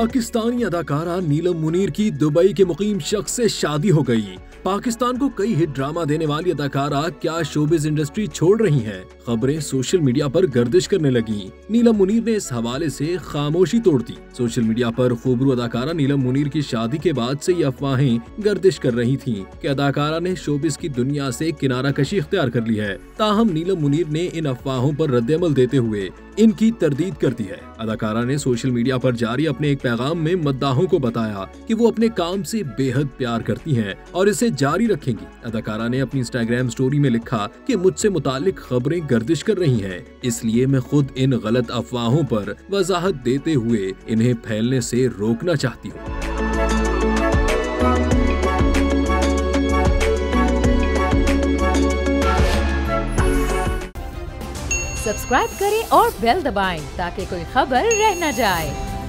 पाकिस्तानी अदाकारा नीलम मुनीर की दुबई के मुकीम शख्स से शादी हो गई। पाकिस्तान को कई हिट ड्रामा देने वाली अदाकारा क्या शोबिज इंडस्ट्री छोड़ रही हैं? खबरें सोशल मीडिया पर गर्दिश करने लगी। नीलम मुनीर ने इस हवाले से खामोशी तोड़ दी। सोशल मीडिया पर खूबरू अदाकारा नीलम मुनीर की शादी के बाद से ये अफवाहें गर्दिश कर रही थीं कि अदाकारा ने शोबिज की दुनिया से किनारा कशी इख्तियार कर ली है। ताहम नीलम मुनीर ने इन अफवाहों पर रद्द-ए-अमल देते हुए इनकी तरदीद कर दी है। अदाकारा ने सोशल मीडिया पर जारी अपने एक पैगाम में मद्दाहों को बताया कि वो अपने काम से बेहद प्यार करती हैं और इसे जारी रखेंगी। अदाकारा ने अपनी इंस्टाग्राम स्टोरी में लिखा कि मुझसे मुतालिक खबरें गर्दिश कर रही हैं, इसलिए मैं खुद इन गलत अफवाहों पर वजाहत देते हुए इन्हें फैलने से रोकना चाहती हूँ। सब्सक्राइब करें और बेल दबाएं ताकि कोई खबर रह न जाए।